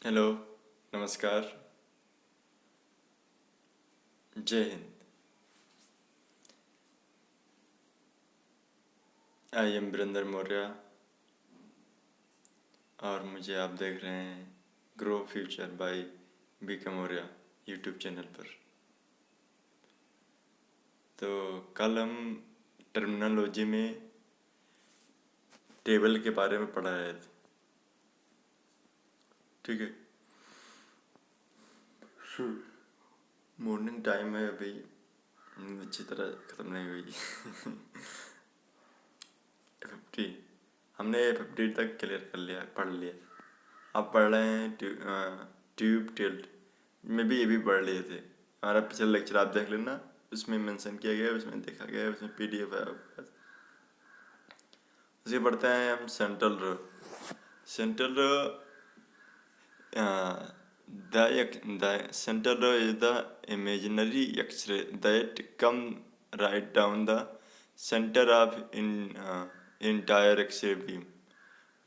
Hello, नमस्कार, जय हिंद। आई एम वीरेंद्र मौर्य और मुझे आप देख रहे हैं grow future by BK Maurya YouTube channel पर। तो कल हम टर्मिनोलॉजी में टेबल के बारे में पढ़ा रहे थे, ठीक है। मॉर्निंग टाइम है अभी, अच्छी तरह ख़त्म नहीं हुई। 50 हमने 50 तक क्लियर कर लिया, पढ़ लिया। आप पढ़ रहे हैं ट्यूब टिल्ट में भी ये भी पढ़ लिए थे। हमारा पिछला लेक्चर आप देख लेना, उसमें मेंशन किया गया है, उसमें देखा गया है, उसमें पीडीएफ है आपके पास। उसे पढ़ते हैं हम central row. Central row the central row is the imaginary X-ray that come right down the center of entire X-ray beam.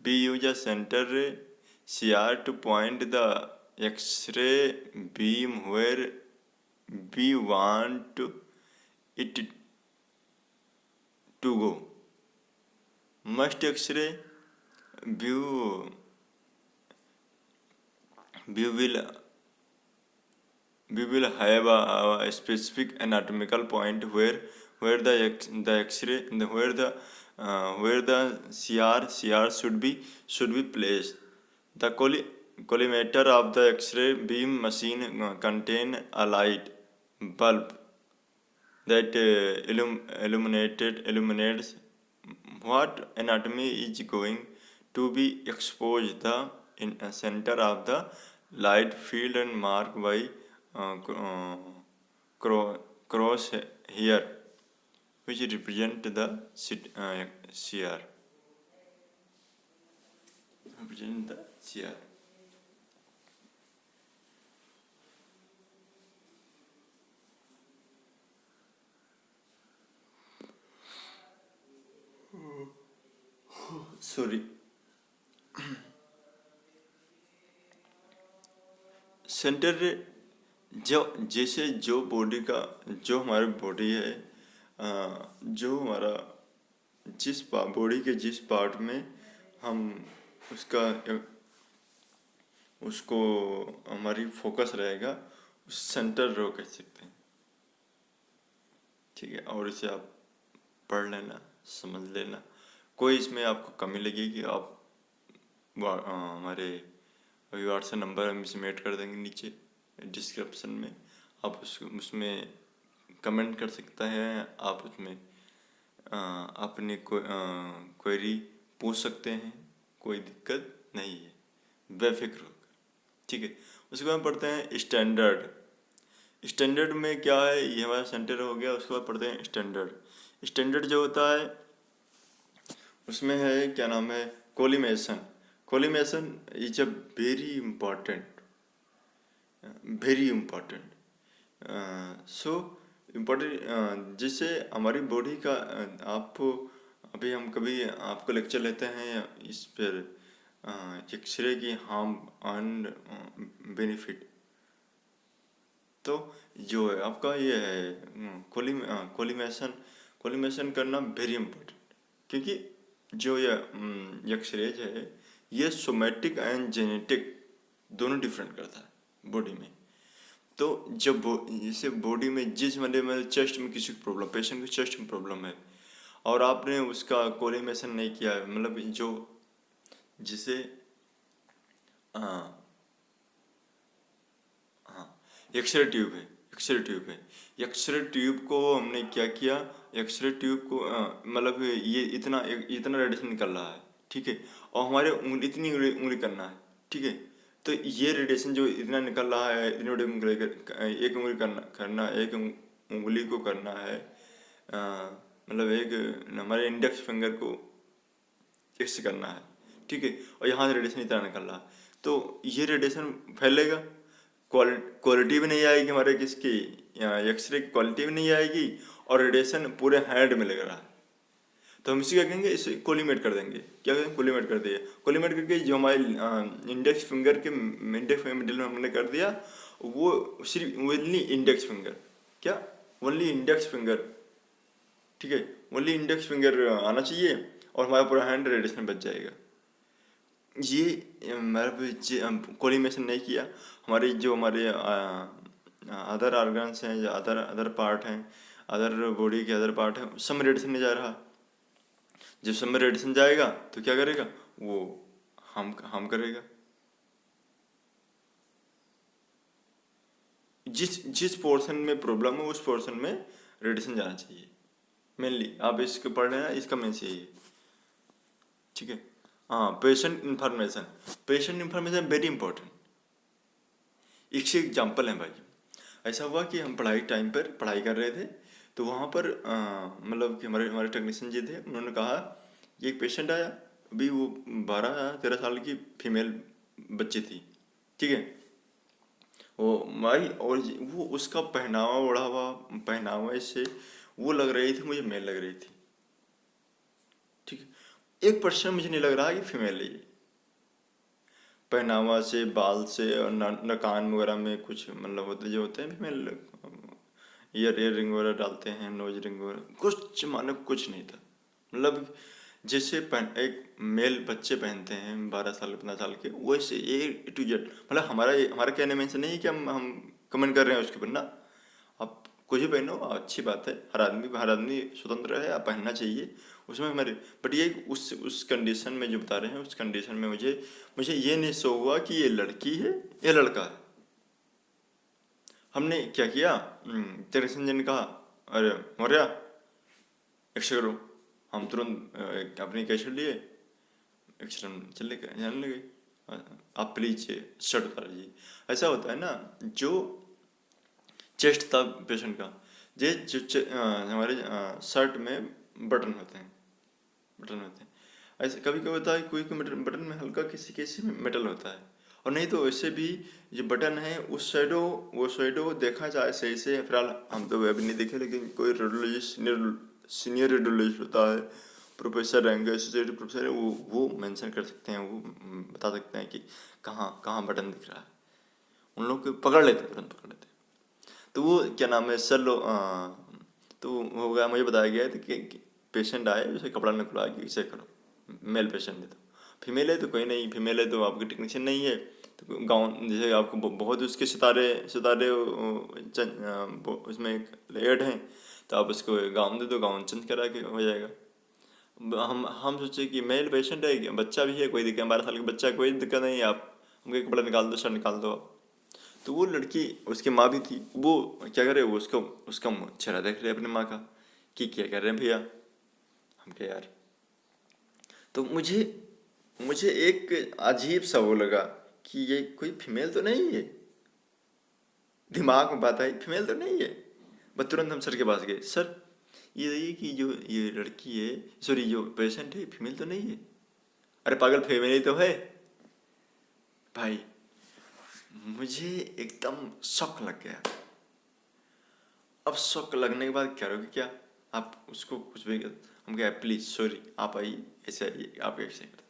We use a center ray CR to point the X-ray beam where we want it to go. Most X-ray view will have a specific anatomical point where the X-ray where the CR should be placed. The collimator of the X-ray beam machine contain a light bulb that illuminates what anatomy is going to be exposed. The center of the light field and marked by cross here which represent the CR. Represent the CR. Sorry. Centre जो जैसे जो body का जो हमारी body है, जो हमारा जिस बॉडी के जिस पार्ट में हम उसको हमारी फोकस रहेगा, उस सेंटर रो कह सकते हैं, ठीक है। और इसे आप पढ़ लेना, समझ लेना। कोई इसमें आपको कमी लगेगी, आप हमारे अभी व्हाट्सएप नंबर हम इसमें ऐड कर देंगे नीचे डिस्क्रिप्शन में। आप उसमें कमेंट कर सकते हैं, आप उसमें अपनी क्वेरी पूछ सकते हैं, कोई दिक्कत नहीं है, बेफिक्र होकर, ठीक है। उसके बाद पढ़ते हैं स्टैंडर्ड। स्टैंडर्ड में क्या है, ये हमारा सेंटर हो गया। उसके बाद पढ़ते हैं स्टैंडर्ड। स्टैंडर्ड जो होता है उसमें है, क्या नाम है, collimation. Collimation is a very important so important, जिससे हमारी बॉडी का आपको अभी हम कभी आपको लेक्चर लेते हैं इस पर एक्सरे की हार्म एंड बेनिफिट। तो जो है आपका ये है कोलिमेशन करना वेरी इम्पोर्टेंट, क्योंकि जो ये एक्सरेज है ये सोमेटिक एंड जेनेटिक दोनों डिफरेंट करता है बॉडी में। तो जब जैसे बॉडी में जिस मतलब चेस्ट में किसी को प्रॉब्लम, पेशेंट को चेस्ट में प्रॉब्लम है और आपने उसका कोरिलेशन नहीं किया है, मतलब जो जिसे एक्सरे ट्यूब है, एक्सरे ट्यूब को हमने क्या किया, एक्सरे ट्यूब को मतलब ये इतना रेडिएशन निकल रहा है, ठीक है, और हमारे इतनी उंगली करना है, ठीक है। तो ये रेडिएशन जो इतना निकल रहा है, इतनी बड़ी उंगली एक उंगली करना एक उंगली को करना है, मतलब एक हमारे इंडेक्स फिंगर को फिक्स करना है, ठीक है, और यहाँ से रेडिएशन इतना निकल रहा है, तो ये रेडिएशन फैलेगा, क्वालिटी भी नहीं आएगी हमारे किसकी एक्सरे की क्वालिटी भी नहीं आएगी, और रेडिएशन पूरे हैंड में लग रहा है। तो हम इसे क्या करेंगे, इसे कोलिमेट कर देंगे। क्या करेंगे, कोलिमेट कर दिए। कोलिमेट करके जो हमारे इंडेक्स फिंगर के इंडेक्स मिडिल में हमने कर दिया, वो सिर्फ ओनली इंडेक्स फिंगर, क्या, ओनली इंडेक्स फिंगर, ठीक है, ओनली इंडेक्स फिंगर आना चाहिए, और हमारा पूरा हैंड रेडिएशन बच जाएगा। ये हमारा कोलिमेशन नहीं किया, हमारे जो हमारे अदर ऑर्गन्स हैं या अदर अदर पार्ट हैं, अदर बॉडी के अदर पार्ट हैं, सब में रेडिएशन नहीं जा रहा। जब सब में रेडिएशन जाएगा तो क्या करेगा, वो हम करेगा। जिस जिस पोर्शन में प्रॉब्लम है उस पोर्शन में रेडिएशन जाना चाहिए। मेनली आप इसको पढ़ रहे हैं, इसका मेन यही है, ठीक है। हाँ, पेशेंट इंफॉर्मेशन वेरी इंपॉर्टेंट। इससे एग्जाम्पल है भाई, ऐसा हुआ कि हम पढ़ाई टाइम पर पढ़ाई कर रहे थे, तो वहाँ पर मतलब कि हमारे हमारे टेक्नीशियन जी थे, उन्होंने कहा ये एक पेशेंट आया, अभी वो 12 या 13 साल की फीमेल बच्ची थी, ठीक है। वो भाई, और वो उसका पहनावा ओढ़ावा, पहनावे से वो लग रही थी, मुझे मेल लग रही थी, ठीक है। 1% मुझे नहीं लग रहा कि फीमेल है ये, पहनावा से, बाल से, और न कान वगैरह में कुछ मतलब होते जो होते हैं फीमेल, ईयर रिंग वगैरह डालते हैं, नोज रिंग वगैरह, कुछ माने कुछ नहीं था। मतलब जैसे एक मेल बच्चे पहनते हैं 12 साल 15 साल के, वैसे A to Z। मतलब हमारा कहने में से नहीं है कि हम कमेंट कर रहे हैं उसके ऊपर ना, आप कुछ भी पहनो अच्छी बात है, हर आदमी स्वतंत्र है, आप पहनना चाहिए उसमें हमारे। बट ये उस कंडीशन में जो बता रहे हैं, उस कंडीशन में मुझे ये नहीं शो हुआ कि ये लड़की है या लड़का है। हमने क्या किया, टेक्नीशियन जी ने कहा, अरे मौर्या एक्सरे करो। हम तुरंत अपनी कैसेट लिए एक्सरे चलने जाने लगे। आप प्लीज शर्ट उतार लीजिए। ऐसा होता है ना, जो चेस्ट था पेशेंट का, हमारे शर्ट में बटन होते हैं, ऐसे कभी कभी होता है, कोई कोई बटन में हल्का, किसी किसी में मेटल होता है, और नहीं तो वैसे भी जो बटन है उस साइडो, वो साइडो देखा जाए सही से। फिलहाल हम तो अभी नहीं देखे, लेकिन कोई रेडियोलॉजिस्ट सीनियर रेडियोलॉजिस्ट होता है, प्रोफेसर रहेंगे, एसोसिएट प्रोफेसर है, वो मेंशन कर सकते हैं, वो बता सकते हैं कि कहाँ कहाँ बटन दिख रहा है। उन लोग को पकड़ लेते हैं, तुरंत पकड़ लेते हैं। तो वो क्या नाम है सर लो, तो हो गया, मुझे बताया गया था कि पेशेंट आए, उसे कपड़ा निकलवा के इसे करो। मेल पेशेंट है, तो फीमेल है तो कोई नहीं, फीमेल है तो आपकी टेक्नीशियन नहीं है, तो गाँव जैसे आपको बहुत उसके सितारे सितारे उसमें ऐड हैं, तो आप उसको गाउन दे दो, गाउन चेंज करा के हो जाएगा। हम सोचे कि मेल पेशेंट है, बच्चा भी है, कोई दिक्कत, 12 साल का बच्चा, कोई दिक्कत नहीं, आप हमको कपड़ा निकाल दो, शर्ट निकाल दो आप। तो वो लड़की, उसकी माँ भी थी, वो क्या करे, वो उसका चेहरा देख रहे अपनी माँ का कि क्या कर रहे हैं भैया। हम क्या यार, तो मुझे एक अजीब सा वो लगा कि ये कोई फीमेल तो नहीं है। दिमाग में बात आई, फीमेल तो नहीं है। बस तुरंत हम सर के पास गए, सर ये कि जो ये लड़की है, सॉरी जो पेशेंट है, फीमेल तो नहीं है। अरे पागल, फीमेल ही तो है भाई। मुझे एकदम शौक लग गया। अब शौक लगने के बाद करोगे क्या, आप उसको कुछ भी हम क्या, प्लीज सॉरी आप आइए, ऐसे आइए, आप ऐसे करते।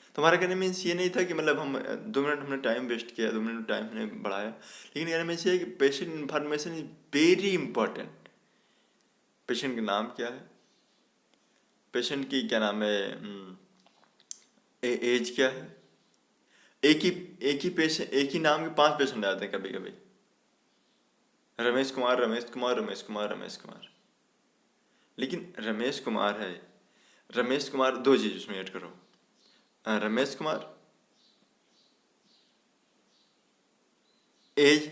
तो हमारा कहने मीन्स ये नहीं था कि मतलब हम 2 मिनट हमने टाइम वेस्ट किया, 2 मिनट टाइम हमने बढ़ाया, लेकिन कहने मीन्स ये है कि patient information is very important. Patient का नाम क्या है, पेशेंट की क्या नाम है, एज क्या है। एक ही नाम के 5 पेशेंट आते हैं कभी कभी, रमेश कुमार, रमेश कुमार, रमेश कुमार, रमेश कुमार। लेकिन रमेश कुमार है, रमेश कुमार, 2 चीज उसमें ऐड करो, रमेश कुमार, एज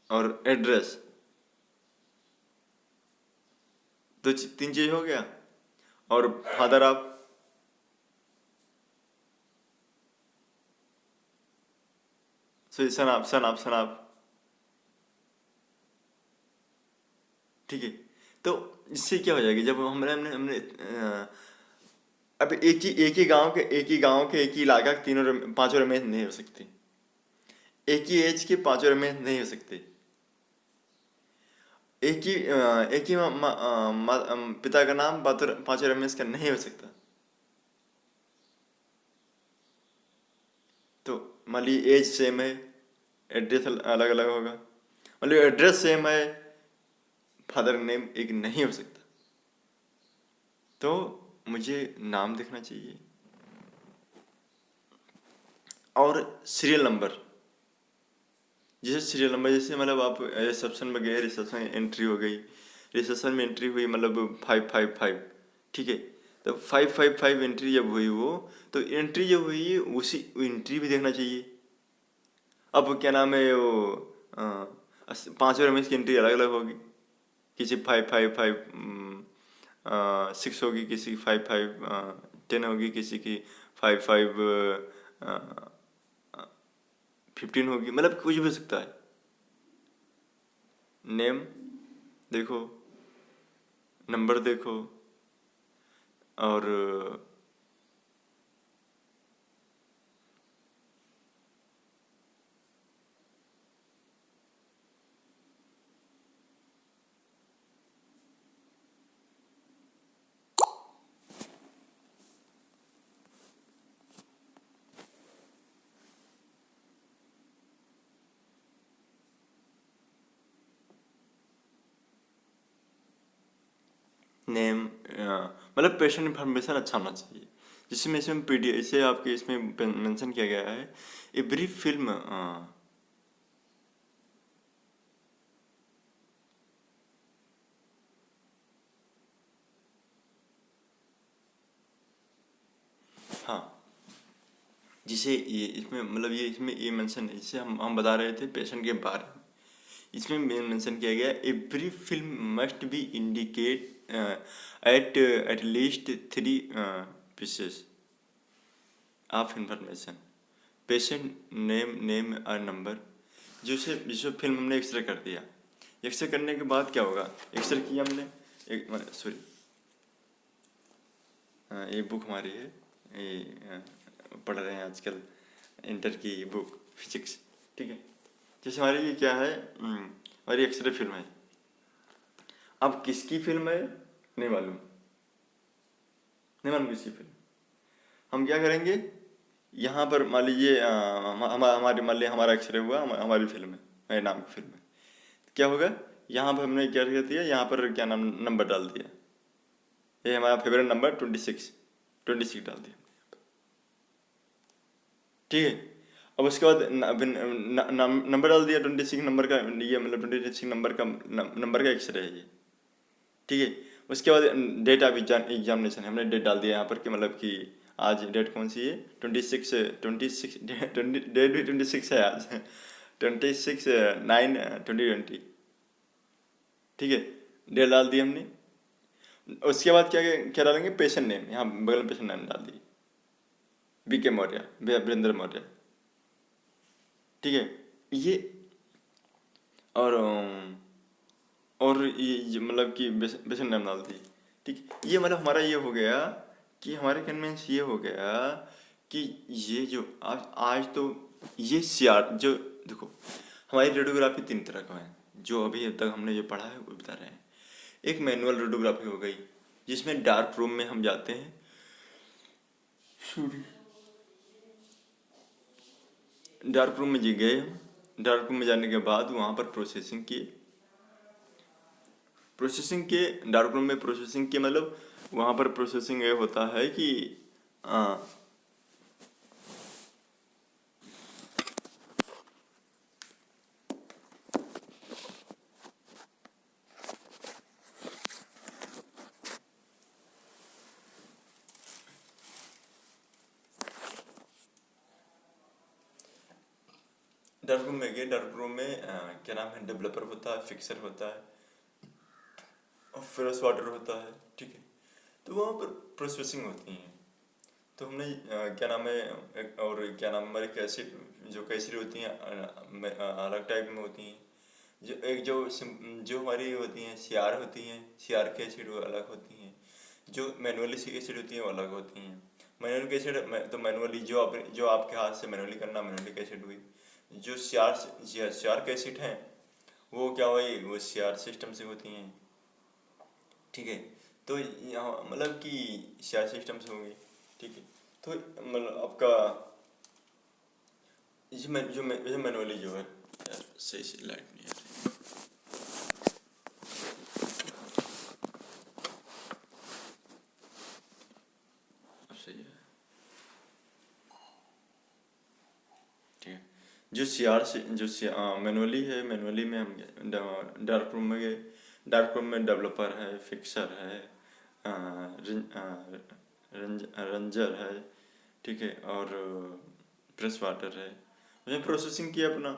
और एड्रेस, 3 चीज हो गया। और फादर ऑफ, सन ऑफ, ठीक है। तो इससे क्या हो जाएगा, जब हमने हमने हमने अब एक ही इलाका के 5 रमेश नहीं हो सकते, एक ही एज के 5 रमेश नहीं हो सकते। एक ही पिता का नाम पांचों रमेश का नहीं हो सकता। तो मान लीजिए एज सेम है, एड्रेस अलग अलग होगा, मतलब एड्रेस सेम है, फादर नेम एक नहीं हो सकता। तो मुझे नाम देखना चाहिए और सीरियल नंबर। जैसे सीरियल नंबर, जैसे मतलब आप रिसेप्शन में गए, रिसेप्शन एंट्री हो गई, रिसेप्शन में एंट्री हुई मतलब 555, ठीक है। तो 555 एंट्री जब हुई वो, तो एंट्री जब हुई उसी एंट्री भी देखना चाहिए। अब क्या नाम है वो, पांचों रमेश की एंट्री अलग अलग होगी, किसी 555 6 होगी, किसी की 5510 होगी, किसी की 5515 होगी, मतलब कुछ भी हो सकता है। नेम देखो, नंबर देखो, और नेम, मतलब पेशेंट इन्फॉर्मेशन अच्छा होना चाहिए, जिसमें इसमें पीडी इसे आपके इसमें मेंशन किया गया है। ए ब्रीफ फिल्म, हाँ, जिसे ये इसमें मतलब ये इसमें ये मेंशन है, जिसे हम बता रहे थे पेशेंट के बारे में। इसमें मेंशन किया गया, every film must be indicate at least 3 pieces of information, patient name और नंबर। जो फिल्म हमने एक्सरे कर दिया, एक्सरे करने के बाद क्या होगा, एक्सरे किया हमने, एक सॉरी, ये बुक हमारी है, ये पढ़ रहे हैं आजकल इंटर की बुक फिजिक्स, ठीक है। जैसे हमारी ये क्या है, हमारी एक्सरे फिल्म है। अब किसकी फिल्म है नहीं मालूम, नहीं मालूम किसकी फिल्म। हम क्या करेंगे, यहाँ पर मान लीजिए हमारे मान लीजिए हमारा एक्सरे हुआ, हमारी फिल्म है, मेरे नाम की फिल्म है। क्या होगा, यहाँ पर हमने क्या कर दिया, यहाँ पर क्या नाम नंबर डाल दिया, ये हमारा फेवरेट नंबर 26 डाल दिया, ठीक है। अब उसके बाद नंबर डाल दिया 26 नंबर का, ये मतलब 26 नंबर का एक्सरे है ये, ठीक है। उसके बाद डेट ऑफ एग्जामिनेशन हमने डेट डाल दिया यहाँ पर कि मतलब कि आज डेट कौन सी है, 26 डेट भी 26 है आज, 26/9/2020, ठीक है। डेट डाल दी हमने। उसके बाद क्या क्या डालेंगे, पेशेंट नेम, यहाँ बगल में पेशेंट नेम डाल दिए, BK मौर्य, वीरेंद्र मौर्य, ठीक है। ये और ये मतलब कि बेसन नेम डाल दी, ठीक। ये मतलब हमारा ये हो गया कि हमारे कन्वेंस ये हो गया कि ये जो आज तो ये सीआर जो देखो, हमारी रेडियोग्राफी 3 तरह का है, जो अभी तक हमने जो पढ़ा है वो बता रहे हैं। एक मैनुअल रेडियोग्राफी हो गई, जिसमें डार्क रूम में हम जाते हैं, डार्क रूम में जी गए हम, डार्क रूम में जाने के बाद वहाँ पर प्रोसेसिंग के डार्क रूम में प्रोसेसिंग के मतलब वहाँ पर प्रोसेसिंग ये होता है कि आ, डार्क रूम में गए, डार्क रूम में क्या नाम है, डेवलपर होता है, फिक्सर होता है और फेरस वाटर होता है, ठीक है। तो वहाँ पर प्रोसेसिंग होती है। तो हमने क्या नाम है और क्या नाम हमारी कैसेट, जो कैसेट होती हैं अलग टाइप में होती हैं। जो एक जो हमारी होती हैं सीआर होती हैं, सीआर कैसेट वो अलग होती हैं। जो मैनुअली कैसेट होती हैं वो अलग होती हैं। मैनुअल कैसेट तो मैनुअली जो आपके हाथ से मैनुअली करना, मैनुअली कैसेट हुई। जो सीआर कैसेट हैं वो क्या हुई, वो सीआर सिस्टम से होती हैं। ठीक है, तो यहाँ मतलब कि सीआर सिस्टम से होगी। ठीक है, तो मतलब आपका जो मैनुअली जो है यार, सही से लाइट नहीं आ रही। अब सही है। ठीक है, जो सीआर से जो मैनुअली है, मैनुअली में हम डार्क रूम में गए। डार्क रूम में डेवलपर है, फिक्सर है, रंजर है। ठीक है, और प्रेस वाटर है। उसने प्रोसेसिंग किया अपना।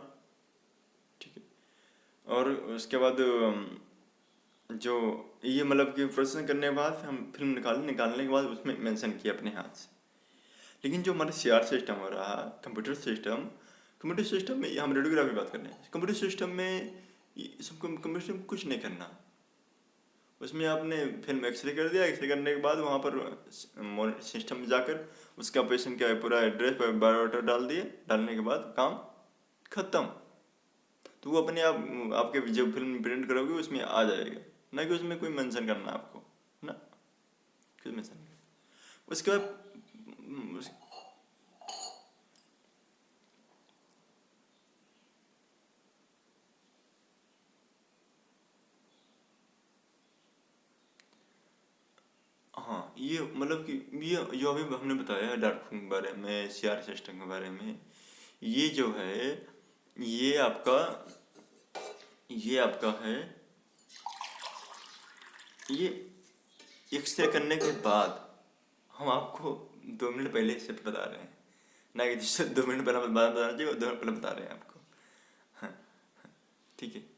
ठीक है, और उसके बाद जो ये मतलब कि प्रोसेसिंग करने के बाद हम फिल्म निकालने के बाद उसमें मेंशन किया अपने हाथ से। लेकिन जो हमारे सीआर सिस्टम हो रहा है, कंप्यूटर सिस्टम में हम रेडियोग्राफी बात कर रहे हैं, कंप्यूटर सिस्टम में कंप्यूटर सिस्टम कुछ नहीं करना। उसमें आपने फिल्म एक्सरे कर दिया, एक्सरे करने के बाद वहाँ पर सिस्टम में जाकर उसका पेशेंट का पूरा एड्रेस बायोडाटा डाल दिए, डालने के बाद काम खत्म। तो वो अपने आप आपके जब फिल्म प्रिंट करोगे उसमें आ जाएगा, ना कि उसमें कोई मेंशन करना आपको, ना कुछ मेंशन नहीं। उसके बाद हाँ, ये मतलब कि ये जो अभी हमने बताया डार्क रूम के बारे में, सीआर सिस्टम के बारे में, ये जो है ये आपका ये आपका है, ये एक्सरे करने के बाद हम आपको 2 मिनट पहले से बता रहे हैं, ना कि जिससे 2 मिनट पहले बताना चाहिए वो 2 मिनट पहले बता रहे हैं आपको। हाँ, ठीक है।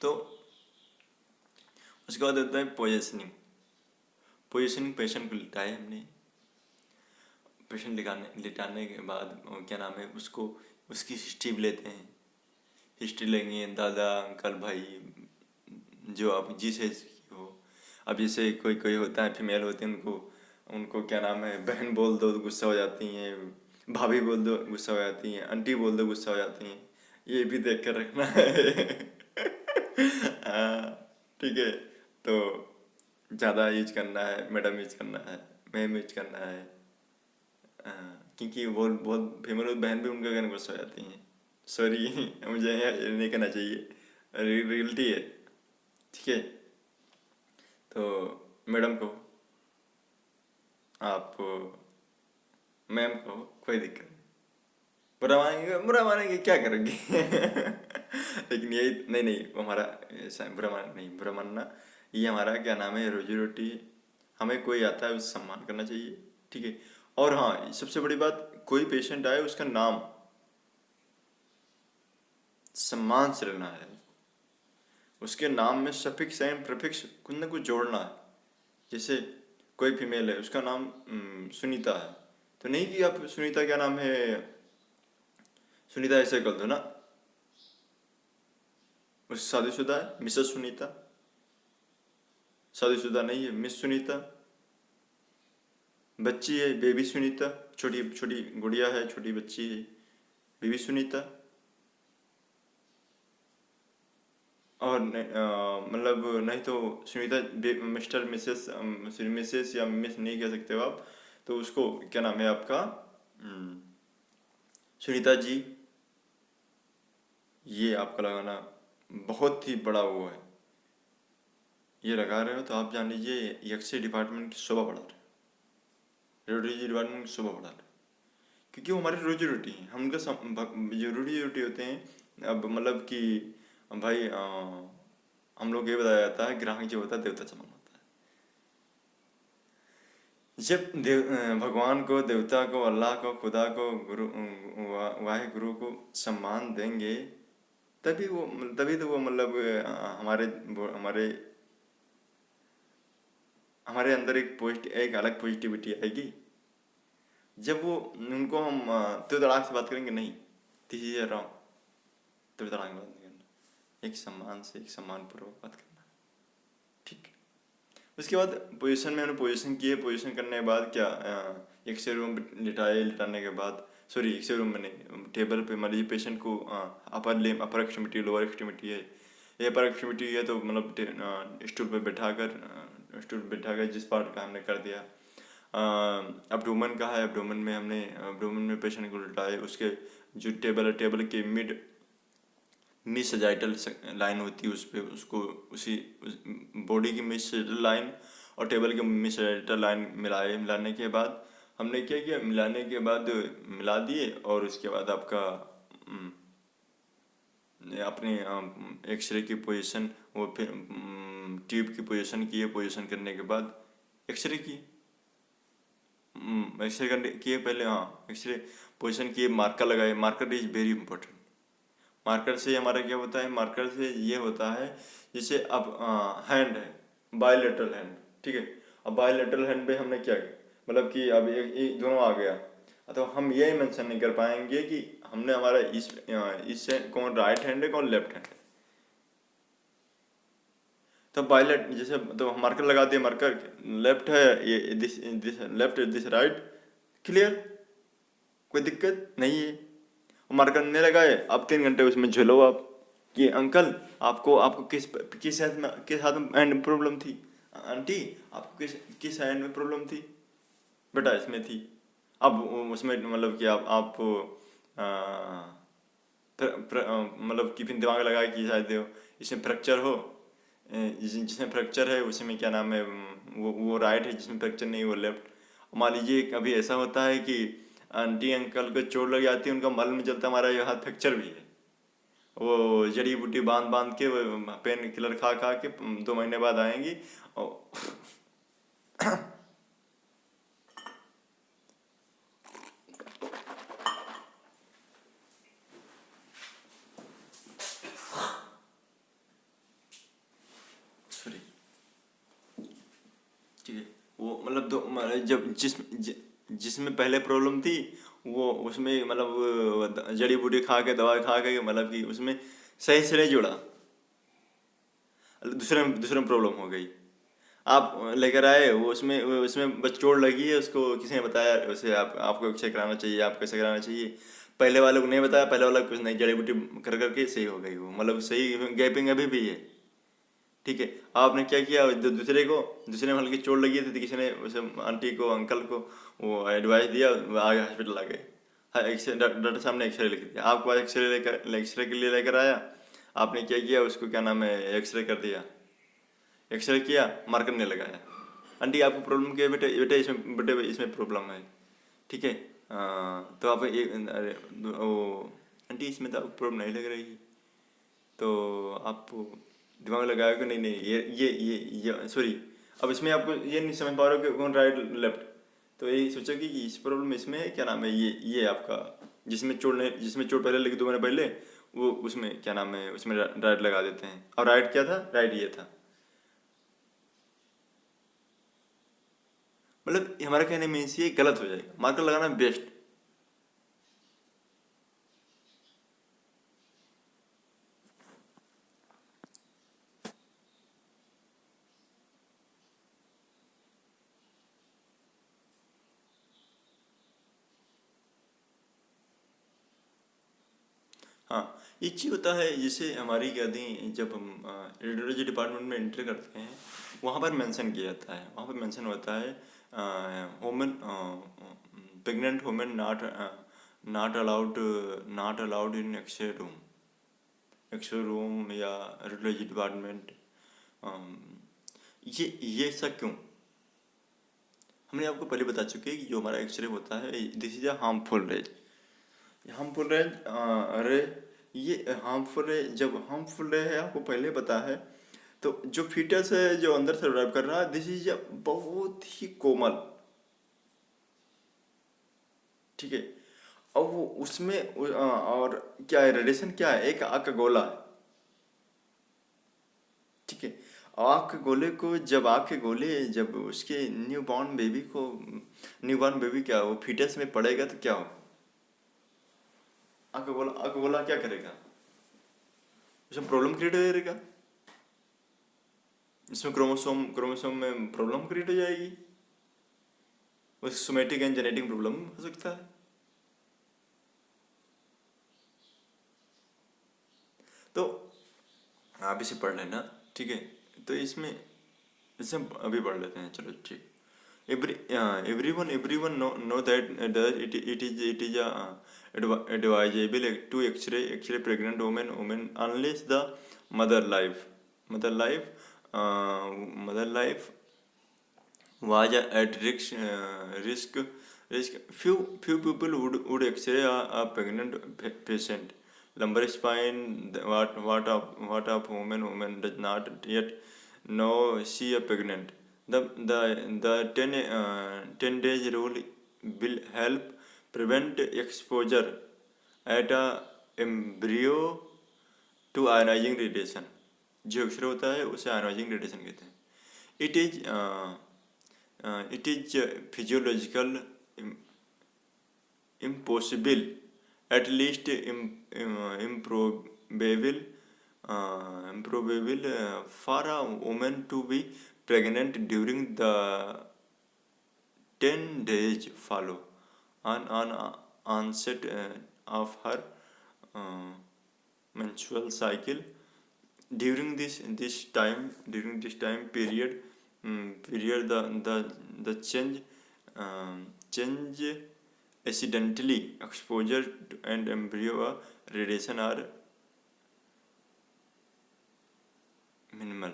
तो उसके बाद होता है पोजिशनिंग। पोजिशनिंग, पेशेंट को लिटाए हमने, पेशेंट लिटाने के बाद क्या नाम है उसको, उसकी हिस्ट्री भी लेते हैं। हिस्ट्री लेंगे, दादा अंकल भाई जो आप जिस एज की हो। अब जैसे कोई कोई होता है, फीमेल होती है, उनको उनको क्या नाम है बहन बोल दो तो गुस्सा हो जाती हैं, भाभी बोल दो गुस्सा हो जाती हैं, आंटी बोल दो गुस्सा हो जाती हैं। ये भी देख कर रखना है। हाँ, ठीक है। तो ज़्यादा यूज करना है, मैडम यूज करना है, मैम यूज करना है। क्योंकि वो बहुत फीमेल बहन भी उनका कहने गुस्सा हो जाती हैं। सॉरी, मुझे ये नहीं कहना चाहिए, रियलिटी है। ठीक है, तो मैडम को, आप मैम को, कोई दिक्कत नहीं। बुरा मानेंगे क्या करेंगे। लेकिन यही नहीं नहीं, वो हमारा बुरा मानना ये हमारा क्या नाम है रोजी रोटी है। हमें कोई आता है उससे सम्मान करना चाहिए। ठीक है, और हाँ सबसे बड़ी बात, कोई पेशेंट आए उसका नाम सम्मान से लेना है। उसके नाम में सफिक्स एंड प्रीफिक्स कुछ ना कुछ जोड़ना है। जैसे कोई फीमेल है, उसका नाम सुनीता है, तो नहीं कि आप सुनीता क्या नाम है, सुनीता ऐसे कर दो ना। उस शादीशुदा है, मिसेस सुनीता। शादीशुदा नहीं है, मिस सुनीता। बच्ची है, बेबी सुनीता। छोटी छोटी गुड़िया है, छोटी बच्ची है, बेबी सुनीता। और मतलब नहीं तो सुनीता मिस्टर मिसेस, मिसेस या मिस नहीं कह सकते हो आप, तो उसको क्या नाम है आपका, सुनीता जी। ये आपका लगाना बहुत ही बड़ा वो है। ये लगा रहे हो तो आप जान लीजिए ये एक्स डिपार्टमेंट की शोभा बढ़ा रहे हो, रेडियोलॉजी डिपार्टमेंट की शोभा बढ़ा रहे हो। क्योंकि वो हमारी रोजी रोटी है, हम उनका जो रोजी रोटी होते हैं। अब मतलब कि भाई हम लोग ये बताया जाता है ग्राहक जो होता है देवता समान होता है। जब भगवान को, देवता को, अल्लाह को, खुदा को, गुरु वाहे गुरु को सम्मान देंगे, तभी वो, तभी तो वो मतलब हमारे हमारे हमारे अंदर एक अलग पॉजिटिविटी आएगी। जब वो उनको हम तो तड़ाक से बात करेंगे, नहीं दिस इज रॉन्ग, तो तड़ाक से बात नहीं करना, एक सम्मान से, एक सम्मान पूर्वक बात करना। ठीक है, उसके बाद पोजीशन में हमने पोजीशन किए, पोजीशन करने के बाद क्या, एक से रूम लिटाए, लिटाने के बाद सॉरी एक्सरे रूम में नहीं, टेबल पे मान लीजिए पेशेंट को अपर एक्सट्रीमिटी लोअर एक्सट्रीमिटी है, ये अपर एक्सट्रीमिटी है तो मतलब स्टूल पे बैठाकर जिस पार्ट का हमने कर दिया। एब्डोमेन का है, एब्डोमेन में पेशेंट को लिटाए, उसके जो टेबल है टेबल के मिड सजाइटल लाइन होती है उस पर उसको उसी बॉडी की मिड सजाइटल लाइन और टेबल के मिड सजाइटल लाइन मिलाने के बाद हमने क्या किया, मिलाने के बाद मिला दिए और उसके बाद आपका अपने एक्सरे की पोजीशन वो फिर ट्यूब की पोजीशन की, पोजीशन करने के बाद एक्सरे की एक्सरे करने किए पहले, हाँ एक्सरे पोजीशन किए, मार्कर लगाए। Marker is very important. Marker से हमारा क्या होता है, मार्कर से ये होता है जैसे अब हैंड है बायलेटरल हैंड, ठीक है। अब बायलेटरल हैंड पे हमने क्या किया, मतलब कि अब एक दोनों आ गया तो हम ये मेंशन नहीं कर पाएंगे कि हमने हमारा इससे कौन राइट हैंड है कौन लेफ्ट हैंड है। तो बायलेट जैसे तो मार्कर लगा दिए, मार्कर लेफ्ट है ये this left this right, clear, कोई दिक्कत नहीं है। मार्कर नहीं लगाए, अब 3 घंटे उसमें झेलो आप कि अंकल आपको आपको किस हाथ में हैंड में प्रॉब्लम थी, आंटी आपको किस हैंड में प्रॉब्लम थी, बेटा इसमें थी। अब उसमें मतलब कि आप मतलब कि फिर दिमाग लगाए कि शायद इसमें फ्रैक्चर हो, जिसमें फ्रैक्चर है उसमें क्या नाम है वो राइट है, जिसमें फ्रैक्चर नहीं वो लेफ्ट। मान लीजिए कभी ऐसा होता है कि आंटी अंकल को चोट लग जाती है, उनका मालूम नहीं चलता हमारा ये हाथ फ्रैक्चर भी है, वो जड़ी बूटी बांध बांध के पेन किलर खा खा के 2 महीने बाद आएंगी और सॉरी, ठीक है। वो मतलब जब जिसमें पहले प्रॉब्लम थी वो उसमें मतलब जड़ी बूटी खा के दवा खा के मतलब कि उसमें सही से नहीं जुड़ा, दूसरे दूसरे में प्रॉब्लम हो गई। आप लेकर आए वो उसमें बस चोट लगी है, उसको किसी ने बताया उसे आपको एक्सरे कराना चाहिए, आप कैसे कराना चाहिए, पहले वाले को नहीं बताया, पहले वाला कुछ नहीं जड़ी बूटी कर करके सही हो गई, वो मतलब सही गैपिंग अभी भी है, ठीक है। आपने क्या किया, दूसरे में हल्की चोट लगी थी तो किसी ने उसे आंटी को अंकल को वो एडवाइस दिया, वो आगे हॉस्पिटल आ गए। हाँ एक्सरे डॉक्टर साहब ने एक्सरे लिख दिया, आपको एक्सरे के लिए लेकर आया, आपने क्या किया उसको क्या नाम है एक्सरे कर दिया, एक्सरे किया मार्कर नहीं लगाया, आंटी आपको प्रॉब्लम क्या है, बेटे इसमें प्रॉब्लम है, ठीक है। तो आप अरे वो आंटी इसमें तो आपको प्रॉब्लम नहीं लग रही, तो आप दिमाग लगाया कि नहीं नहीं ये सॉरी, अब इसमें आपको ये नहीं समझ पा रहे हो कि कौन राइट लेफ्ट, तो यही सोचो कि इस प्रॉब्लम इसमें है क्या नाम है ये आपका जिसमें चोट पहले लगी 2 महीने पहले, वो उसमें क्या नाम है उसमें राइट लगा देते हैं। और राइट क्या था, राइट ये था, मतलब हमारा कहने में ये गलत हो जाएगा, मार्कर लगाना बेस्ट। हाँ एक चीज़ होता है जैसे हमारी क्या थी, जब हम रेडियोलॉजी डिपार्टमेंट में एंटर करते हैं वहाँ पर मेंशन किया जाता है, वहाँ पर मेंशन होता है women pregnant women not allowed in X-ray room या रेडियोलॉजी डिपार्टमेंट। ये सब क्यों, हमने आपको पहले बता चुके हैं कि जो हमारा एक्सरे होता है this is a harmful rays, harmful रे अरे ये हार्मफुल रे, जब हार्मफुल रे है आपको पहले पता है, तो जो फीटस है जो अंदर सर्वाइव कर रहा है दिस इज बहुत ही कोमल, ठीक है। अब वो उसमें और क्या है रेडिएशन, क्या है एक आग का गोला है, ठीक है। आग के गोले को जब आग के गोले जब उसके न्यू बॉर्न बेबी क्या वो फीटस में पड़ेगा तो क्या हो, आग का गोला क्या करेगा, उसमें प्रॉब्लम क्रिएट हो जाएगा, इसमें क्रोमोसोम में प्रॉब्लम क्रिएट हो जाएगी, उस सोमेटिक एंड जेनेटिक प्रॉब्लम हो सकता है। तो आप इसे पढ़ लेना, ठीक है। तो इसमें इसे हम अभी पढ़ लेते हैं, चलो ठीक। Everyone know that it is advisable to X-ray pregnant women unless the mother life mother life mother life was at risk. Few people would X-ray a pregnant patient. Lumbar spine, what of woman does not yet know she is pregnant. The 10 days rule will help prevent exposure at a embryo to ionizing radiation. जो x ray होता है उसे ionizing radiation कहते हैं. It is physiological impossible, at least improbable for a woman to be pregnant during the 10 days follow on onset of her menstrual cycle. During this time period, the change accidentally exposure and embryo radiation are minimal.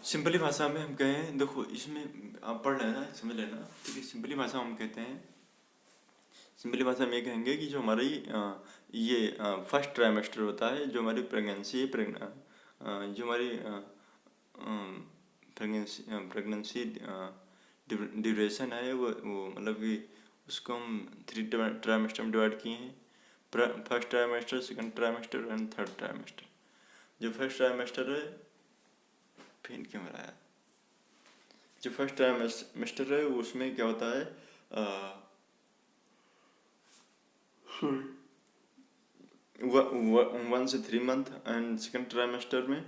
Simply भाषा में हम कहें, देखो इसमें आप पढ़ लेना, समझ लेना, ठीक है। सिंपली भाषा हम कहते हैं, सिंपली भाषा में ये कहेंगे कि जो हमारी ये फर्स्ट ट्राइमेस्टर होता है, जो हमारी प्रेगनेंसी जो हमारी प्रेगनेंसी ड्यूरेशन है वो मतलब कि उसको हम 3 ट्राइमेस्टर में डिवाइड किए हैं। First trimester, second trimester and third trimester. जो फर्स्ट ट्राइमेस्टर है, पेन क्यों हो रहा है? जो फर्स्ट ट्राइमेस्टर है उसमें क्या होता है, 1 से 3 मंथ, एंड सेकंड ट्राइमेस्टर में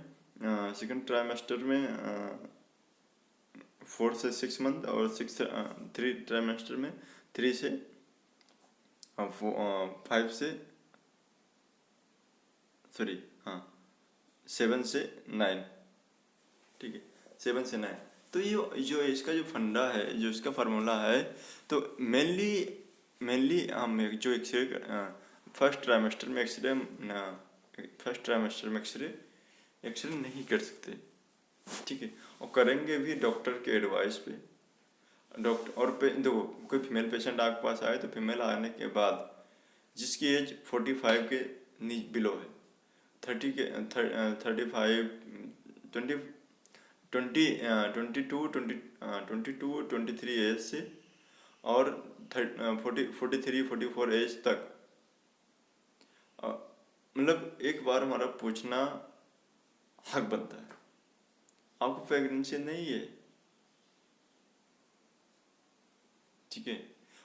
4 से 6 मंथ, और 3 ट्राइमेस्टर में 3 से 5 से 7 से 9, ठीक है, 7 से 9। तो ये जो इसका जो फंडा है, जो इसका फार्मूला है, तो मेनली हम जो एक्सरे फर्स्ट ट्राइमेस्टर में एक्सरे नहीं कर सकते, ठीक है, और करेंगे भी डॉक्टर के एडवाइस पे। डॉक्टर और देखो, कोई फीमेल पेशेंट आपके पास आए तो फीमेल आने के बाद जिसकी एज 45 के बिलो है, 30 के 35 22 23 एज से और 43-44 एज तक, मतलब एक बार हमारा पूछना हक बनता है, आपको प्रेगनेंसी नहीं है, ठीक है,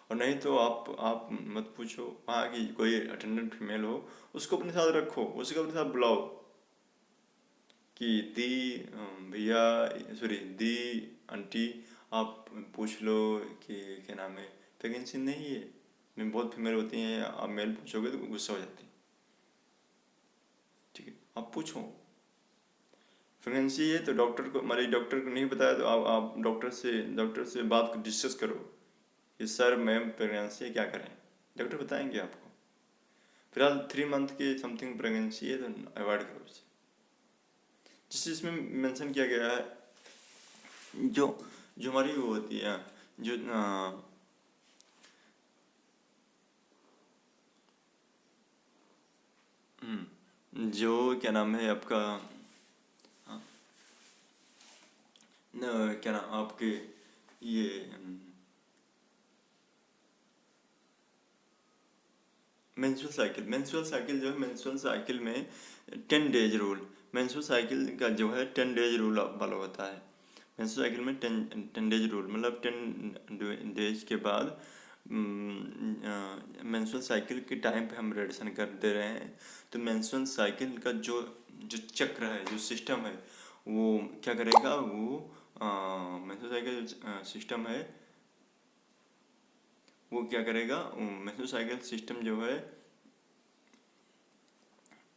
और नहीं तो आप मत पूछो। वहाँ की कोई अटेंडेंट फीमेल हो, उसको अपने साथ रखो, उसको अपने साथ बुलाओ कि दी भैया, दी आंटी, आप पूछ लो कि क्या नाम है, प्रेगनेंसी नहीं है। मैं बहुत फीमेल होती हैं, आप मेल पूछोगे तो गुस्सा हो जाती है, ठीक है, आप पूछो प्रेगनेंसी है तो डॉक्टर को, हमारे डॉक्टर को नहीं बताया तो आप डॉक्टर से बात डिस्कस करो कि सर मैम प्रेगनेंसी है, क्या करें, डॉक्टर बताएंगे आपको। फिलहाल 3 मंथ की समथिंग प्रेगनेंसी है तो अवॉइड करो उसे। जिस इसमें मेंशन किया गया है, जो हमारी वो होती है, जो जो क्या नाम है आपका, क्या नाम आपके ये मेंस्ट्रुअल साइकिल जो है, मेंस्ट्रुअल साइकिल में 10 डेज रूल, मेंस्ट्रुअल साइकिल का जो है 10 डेज रूल फॉलो होता है। मेंस्ट्रुअल साइकिल में 10 डेज रूल, मतलब 10 डेज के बाद मेंस्ट्रुअल साइकिल के टाइम पे हम रेडिएशन कर दे रहे हैं, तो मेंस्ट्रुअल साइकिल का जो जो चक्र है, जो सिस्टम है, वो क्या करेगा, वो मेंस्ट्रुअल साइकिल सिस्टम है, वो क्या करेगा, मेंस्ट्रुअल साइकिल सिस्टम जो है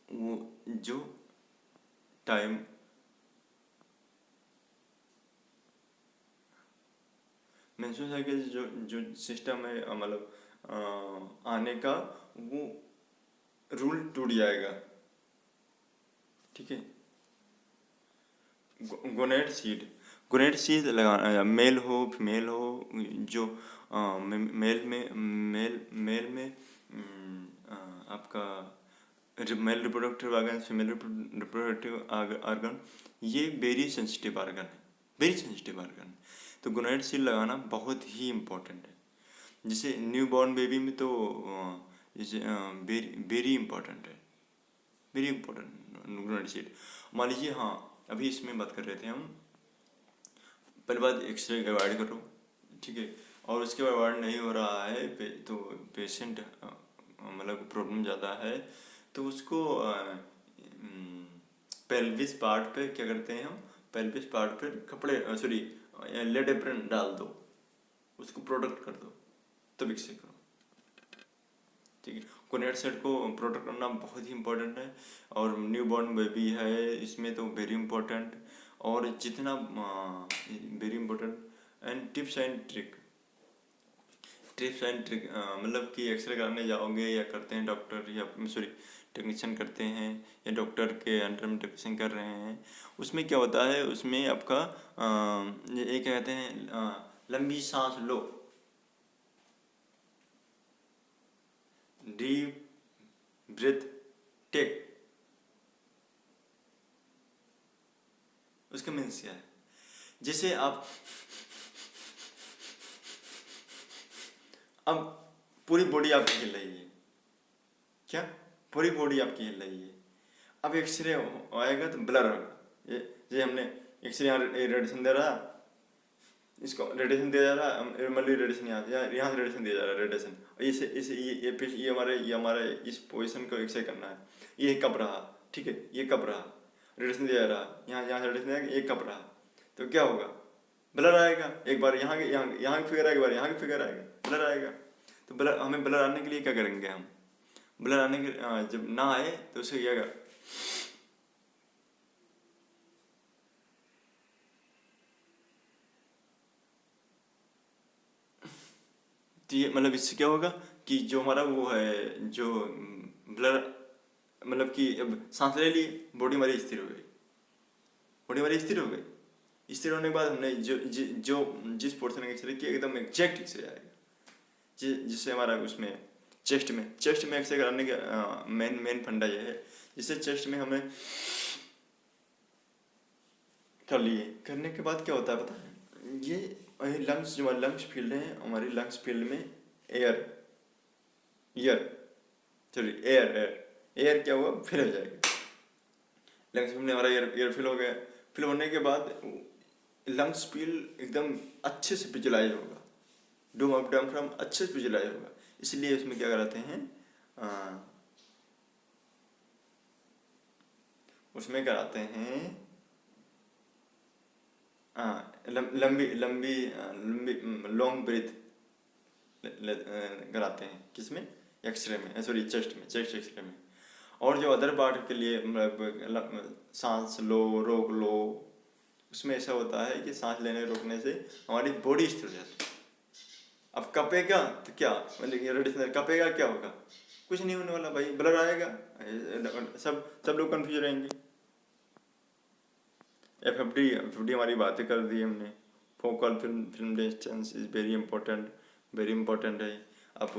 वो जो टाइम मेंस्ट्रुअल साइकिल जो जो सिस्टम है, मतलब आने का, वो रूल टूट जाएगा। ठीक है। गोनेड सीड, गोनेड सीड लगाना, मेल हो फीमेल हो, जो मेल में आपका male reproductive organ, female reproductive organ, ये वेरी सेंसिटिव ऑर्गन है, वेरी सेंसिटिव ऑर्गन। तो गोनेड सीड लगाना बहुत ही इम्पोर्टेंट है। जैसे न्यू बॉर्न बेबी में तो जैसे वेरी वेरी इम्पोर्टेंट है, वेरी इंपॉर्टेंट गोनेड सीड। मान लीजिए, हाँ, अभी इसमें बात कर रहे थे हम, पहले बात एक्सरे अवॉइड करो, ठीक है। और उसके बाद अवॉइड नहीं हो रहा है तो पेशेंट मतलब प्रॉब्लम ज़्यादा है, तो उसको पेल्विस पार्ट पे क्या करते हैं हम, पेल्विस पार्ट पे कपड़े, सॉरी, लेड एप्रन डाल दो, उसको प्रोटेक्ट कर दो, तब एक्सरे करो। ठीक है। कोनेट सेट को प्रोटेक्ट करना बहुत ही इंपॉर्टेंट है। और न्यू बॉर्न बेबी है, इसमें तो वेरी इंपॉर्टेंट, और जितना very important. And tips and trick, मतलब कि एक्सरे कराने जाओगे या करते हैं डॉक्टर, या सॉरी टेक्नीशियन करते हैं, या डॉक्टर के अंडर में टेक्नीशियन कर रहे हैं, उसमें क्या होता है, उसमें आपका ये कहते हैं लंबी सांस लो, डीप ब्रेथ टेक, उसका मीन्स क्या है। जैसे आप अब पूरी बॉडी आपकी हिल रही है, क्या पूरी बॉडी आपकी हिल रही है, अब एक्सरे आएगा तो ब्लर होगा। ये हमने एक्सरे यहाँ रेडिएशन दे रहा, इसको रेडिएशन दिया जा रहा है, मतलब रेडिएशन यहाँ से रेडिएशन दिया जा रहा है, रेडिएशन, और इसे ये हमारे इस पोजीशन को एक्सरे करना है, ये कब रहा, ठीक है, ये कब रहा, रेडिएशन दिया जा रहा, यहाँ यहाँ से रेडिएशन दिया, ये कब रहा, तो क्या होगा, ब्लर आएगा। एक बार यहाँ की फिगर आएगा, एक बार यहाँ की फिगर आएगा, ब्लर आएगा। तो ब्लर, हमें ब्लर आने के लिए क्या करेंगे हम, ब्लर आने के जब ना आए तो उसे क्या कर, तो ये मतलब इससे क्या होगा कि जो हमारा वो है, जो ब्लर, मतलब कि अब सांस ले ली, बॉडी हमारी स्थिर हो गई, बॉडी हमारी स्थिर हो गई, स्थिर होने के बाद हमने जो जिस पोर्शन का एक्सरे किया, एकदम एग्जैक्ट एक्सरे आएगा, जिससे हमारा उसमें चेस्ट में एक्सरे कराने का मेन मेन फंडा ये है, जिससे चेस्ट में हमें कर लिए, करने के बाद क्या होता है पता है, ये लंग्स, जो हमारे लंग्स फील्ड है, हमारी लंग्स फील्ड में air air sorry air air air क्या हुआ, फिल हो जाएगा। लंग्स में हमारा एयर फिल हो गया, फिल होने के बाद लंग्स फील्ड एकदम अच्छे से विजुलाइज होगा, डोम ऑफ डायफ्राम अच्छे से विजुलाइज होगा। इसलिए इसमें क्या कराते हैं, उसमें कराते हैं लंबी लंबी लंबी लॉन्ग ब्रीथ कराते हैं, किसमें, एक्सरे में, सॉरी चेस्ट में, चेस्ट एक्सरे में। और जो अदर पार्ट के लिए मतलब सांस लो रोक लो, उसमें ऐसा होता है कि सांस लेने रोकने से हमारी बॉडी स्थिर हो जाती है। अब कपेगा तो क्या, मतलब ये रेडिएशन कपेगा, क्या होगा, कुछ नहीं होने वाला भाई, ब्लर आएगा, सब लोग कंफ्यूज रहेंगे। एफ हमारी बातें कर दी हमने। Focal film distance is very important है। अब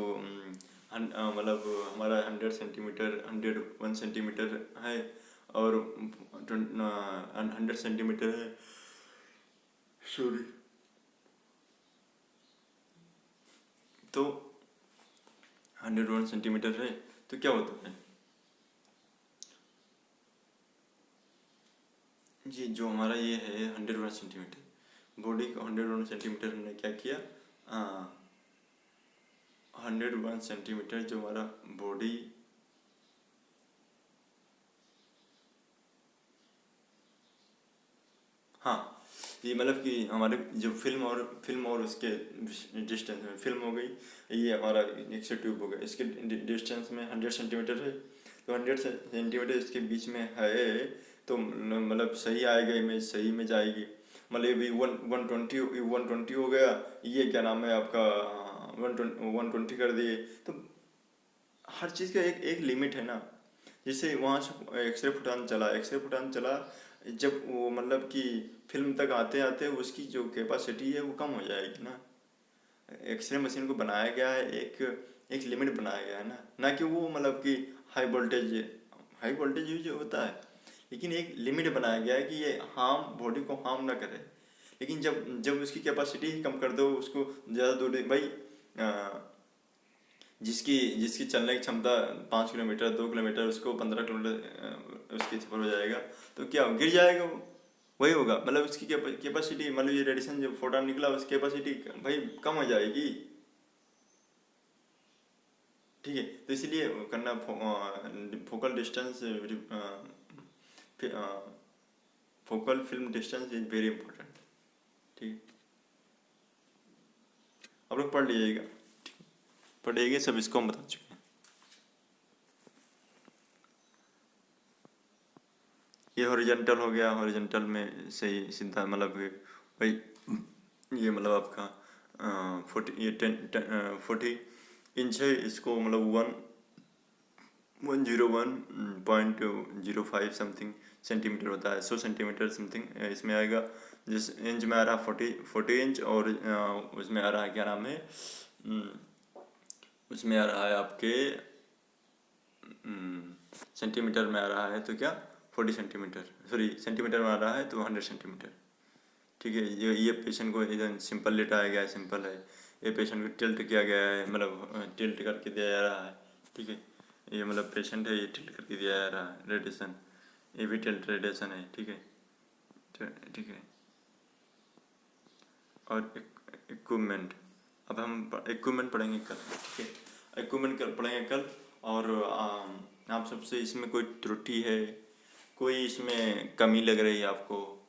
मतलब हमारा 100 सेंटीमीटर, 101 सेंटीमीटर है, और 100 सेंटीमीटर है, सॉरी, तो 101 सेंटीमीटर है, तो क्या होता है जी, जो हमारा ये है 101 सेंटीमीटर, बॉडी को 101 सेंटीमीटर हमने क्या किया, 101 सेंटीमीटर जो हमारा बॉडी, हाँ ये मतलब कि हमारे जो फिल्म और उसके डिस्टेंस में, फिल्म हो गई, ये हमारा एक से ट्यूब हो गया, इसके डिस्टेंस में 100 सेंटीमीटर है, तो 100 सेंटीमीटर इसके बीच में है, तो मतलब सही आएगा, इमेज सही इमेज आएगी। मतलब ये 120 हो गया, ये क्या नाम है आपका 120 कर दिए, तो हर चीज़ का एक एक लिमिट है ना। जैसे वहाँ से एक्सरे फुटान चला, जब वो मतलब कि फिल्म तक आते आते उसकी जो कैपेसिटी है वो कम हो जाएगी ना। एक्सरे मशीन को बनाया गया है, एक एक लिमिट बनाया गया है ना, ना कि वो मतलब कि हाई वोल्टेज यूज होता है, लेकिन एक लिमिट बनाया गया है कि ये हार्म बॉडी को हार्म ना करे। लेकिन जब जब उसकी कैपेसिटी ही कम कर दो, उसको ज़्यादा दूर भाई जिसकी जिसकी चलने की क्षमता 5 किलोमीटर 2 किलोमीटर, उसको 15 किलोमीटर उसकी सफर हो जाएगा, तो क्या गिर जाएगा वो, वही होगा। मतलब उसकी कैपेसिटी, मतलब ये रेडिएशन जो फोटोन निकला उसकी कैपेसिटी भाई कम हो जाएगी। ठीक है, तो इसलिए करना focal distance, focal film distance is very important. ठीक है, आप लोग पढ़ लीजिएगा, पढ़िएगा, सब इसको हम बता चुके हैं। ये हॉरिजॉन्टल हो गया, हॉरिजॉन्टल में सही सीधा मतलब कि भाई ये मतलब आपका 40 है, इसको मतलब 101.05 समथिंग सेंटीमीटर होता है, 100 सेंटीमीटर समथिंग इसमें आएगा। जिस इंच में आ रहा है 40 इंच, और उसमें आ रहा है क्या नाम है, उसमें आ रहा है आपके सेंटीमीटर में आ रहा है, तो क्या 40 सेंटीमीटर, सॉरी सेंटीमीटर में आ रहा है तो 100 सेंटीमीटर। ठीक है, ये पेशेंट को एकदम सिंपल लेटाया गया है, सिंपल है। ये पेशेंट को टिल्ट किया गया है, मतलब टिल्ट करके दिया जा रहा है। ठीक है, ये मतलब पेशेंट है, ये टिल्ट करके दिया जा रहा है, रेडिएशन, ये भी टिल्ट रेडिएशन है। ठीक है, ठीक है। और इक्विपमेंट, अब हम इक्विपमेंट पढ़ेंगे कल। ठीक है, इक्विपमेंट पढ़ेंगे कल। और आप सबसे इसमें कोई त्रुटि है, कोई इसमें कमी लग रही है आपको,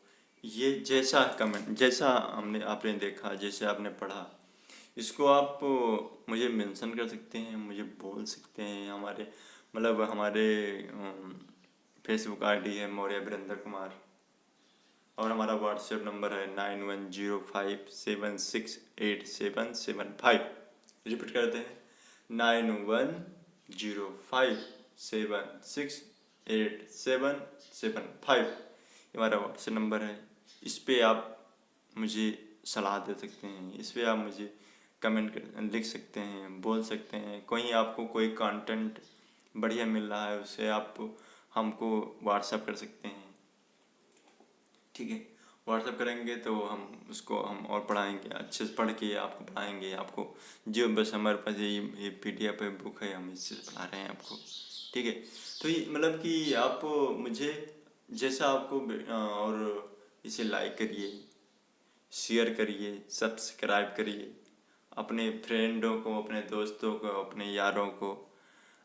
ये जैसा कमेंट, जैसा आपने देखा, जैसे आपने पढ़ा, इसको आप मुझे मेंशन कर सकते हैं, मुझे बोल सकते हैं। हमारे फेसबुक आईडी है मौर्य वीरेंद्र कुमार, और हमारा व्हाट्सएप नंबर है 9105768775। रिपीट करते हैं, 9105768775। ये हमारा व्हाट्सएप नंबर है। इस पे आप मुझे सलाह दे सकते हैं, इस पे आप मुझे कमेंट लिख सकते हैं, बोल सकते हैं। कहीं आपको कोई कंटेंट बढ़िया मिल रहा है, उसे आप हमको व्हाट्सएप कर सकते हैं। ठीक है, व्हाट्सएप करेंगे तो हम उसको हम और पढ़ाएंगे, अच्छे से पढ़ के आपको पढ़ाएंगे। आपको जो बस हमारे पास ये PDF है, बुक है, हम इससे पढ़ा रहे हैं आपको। ठीक है, तो ये मतलब कि आप मुझे जैसा आपको और इसे लाइक करिए, शेयर करिए, सब्सक्राइब करिए, अपने फ्रेंडों को, अपने दोस्तों को, अपने यारों को,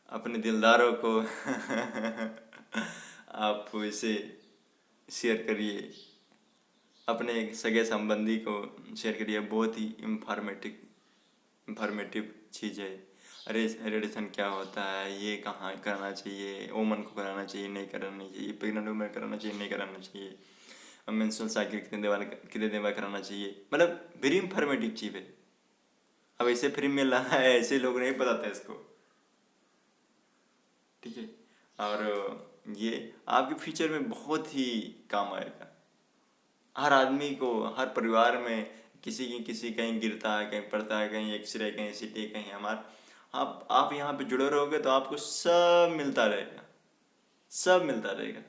अपने दिलदारों को आप इसे शेयर करिए, अपने सगे संबंधी को शेयर करिए। बहुत ही इंफॉर्मेटिव चीज़ है। अरे रेडिएशन क्या होता है, ये कहाँ कराना चाहिए, ओमन को कराना चाहिए, नहीं कराना चाहिए, प्रेग्नेंट वुमेन कराना चाहिए, नहीं कराना चाहिए, मेंस्ट्रुअल साइकिल कितने दिन बाद कराना चाहिए, मतलब वेरी इंफॉर्मेटिव चीज़ है। अब ऐसे फ्री में मिल रहा है, ऐसे लोग नहीं बताते इसको। ठीक है, और ये आपके फ्यूचर में बहुत ही काम आएगा। हर आदमी को, हर परिवार में किसी कहीं गिरता है, कहीं पड़ता है, कहीं एक्सरे, कहीं CT, कहीं MR, आप यहाँ पे जुड़े रहोगे तो आपको सब मिलता रहेगा, सब मिलता रहेगा।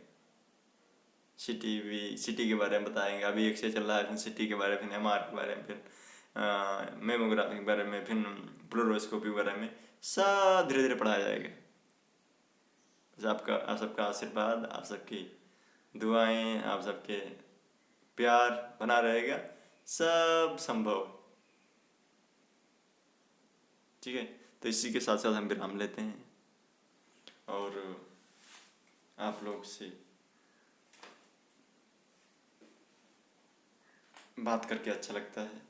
सिटी के बारे में बताएंगे, अभी एक्सरे चल रहा है, फिर सिटी के बारे में, फिर MR के बारे में, फिर मेमोग्राफी के बारे में, फिर फ्लोरोस्कोपी के बारे में, सब धीरे धीरे पढ़ाया जाएगा। बस आप सबका आशीर्वाद, आप सबकी दुआएं, आप सबके प्यार बना रहेगा, सब संभव। ठीक है, तो इसी के साथ साथ हम विराम लेते हैं और आप लोग से बात करके अच्छा लगता है,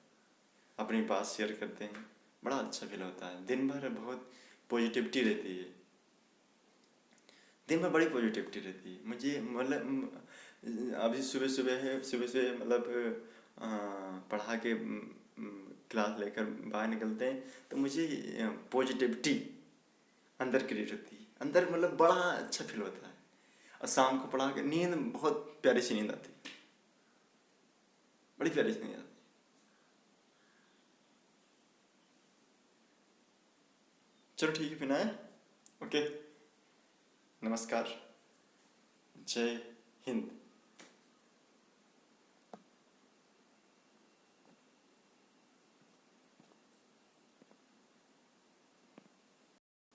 अपनी बात शेयर करते हैं, बड़ा अच्छा फील होता है। दिन भर बहुत पॉजिटिविटी रहती है, दिन भर बड़ी पॉजिटिविटी रहती है मुझे। मतलब अभी सुबह सुबह है, सुबह से मतलब पढ़ा के क्लास लेकर बाहर निकलते हैं तो मुझे पॉजिटिविटी अंदर क्रिएट होती है, अंदर मतलब बड़ा अच्छा फील होता है। और शाम को पढ़ा के नींद, बहुत प्यारी सी नींद आती है, बड़ी प्यारी सी नींद आती है। चलो ठीक है फिर है। ओके, नमस्कार, जय हिंद।